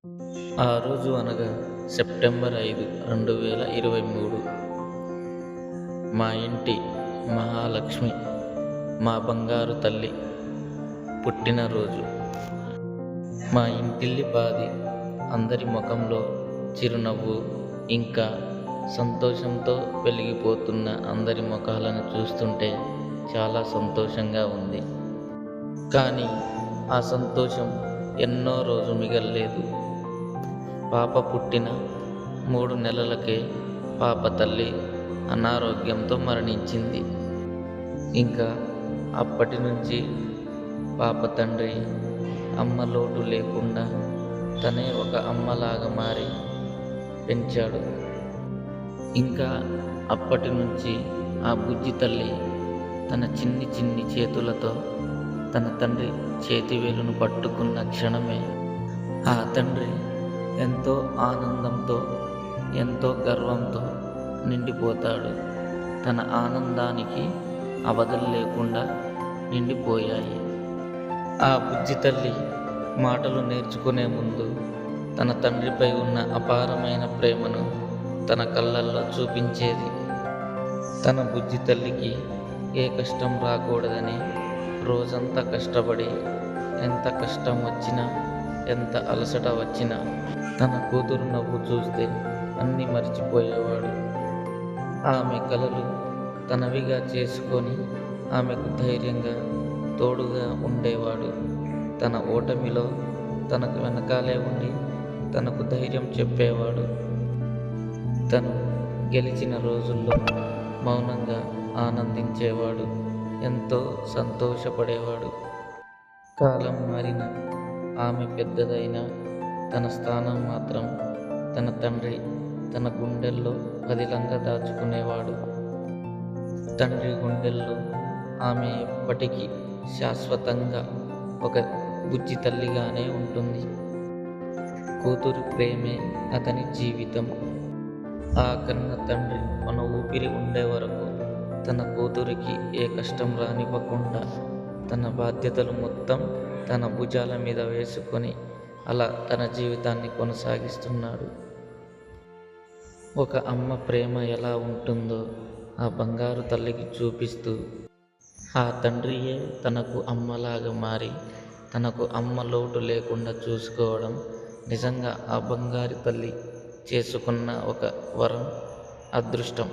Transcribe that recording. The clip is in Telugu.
ఆ రోజు అనగా సెప్టెంబర్ 5, 2023 మా ఇంటి మహాలక్ష్మి, మా బంగారు తల్లి పుట్టినరోజు. మా ఇంటిల్లిపాది అందరి ముఖంలో చిరునవ్వు, ఇంకా సంతోషంతో వెలిగిపోతున్న అందరి ముఖాలను చూస్తుంటే చాలా సంతోషంగా ఉంది. కానీ ఆ సంతోషం ఎన్నో రోజు మిగల్లేదు. పాప పుట్టిన 3 నెలలకే పాప తల్లి అనారోగ్యంతో మరణించింది. ఇంకా అప్పటి నుంచి పాప తండ్రి అమ్మ లోటు లేకుండా తనే ఒక అమ్మలాగా మారి పెంచాడు. ఇంకా అప్పటి నుంచి ఆ బుజ్జి తల్లి తన చిన్ని చిన్ని చేతులతో తన తండ్రి చేతివేలును పట్టుకున్న క్షణమే ఆ తండ్రి ఎంతో ఆనందంతో, ఎంతో గర్వంతో నిండిపోతాడు. తన ఆనందానికి అవధులు లేకుండా నిండిపోయాయి. ఆ బుజ్జి తల్లి మాటలు నేర్చుకునే ముందు తన తండ్రిపై ఉన్న అపారమైన ప్రేమను తన కళ్ళల్లో చూపించేది. తన బుజ్జి తల్లికి ఏ కష్టం రాకూడదని రోజంతా కష్టపడి, ఎంత కష్టం వచ్చినా, ఎంత అలసట వచ్చినా తన కూతురు నవ్వు చూస్తే అన్నీ మర్చిపోయేవాడు. ఆమె కలలు తనవిగా చేసుకొని ఆమెకు ధైర్యంగా తోడుగా ఉండేవాడు. తన ఓటమిలో తనకు వెనకాలే ఉండి తనకు ధైర్యం చెప్పేవాడు. తను గెలిచిన రోజుల్లో మౌనంగా ఆనందించేవాడు, ఎంతో సంతోషపడేవాడు. కాలం మారిన, ఆమె పెద్దదైనా తన స్థానం మాత్రం తన తండ్రి తన గుండెల్లో పదిలంగా దాచుకునేవాడు. తండ్రి గుండెల్లో ఆమె ఎప్పటికీ శాశ్వతంగా ఒక బుజ్జి తల్లిగానే ఉంటుంది. కూతురు ప్రేమే అతని జీవితం. ఆ కన్న తండ్రి మన ఊపిరి ఉండే వరకు తన కూతురికి ఏ కష్టం రానివ్వకుండా తన బాధ్యతలు మొత్తం తన భుజాల మీద వేసుకొని అలా తన జీవితాన్ని కొనసాగిస్తున్నాడు. ఒక అమ్మ ప్రేమ ఎలా ఉంటుందో ఆ బంగారు తల్లికి చూపిస్తూ, ఆ తండ్రియే తనకు అమ్మలాగా మారి తనకు అమ్మ లోటు లేకుండా చూసుకోవడం నిజంగా ఆ బంగారు తల్లి చేసుకున్న ఒక వరం, అదృష్టం.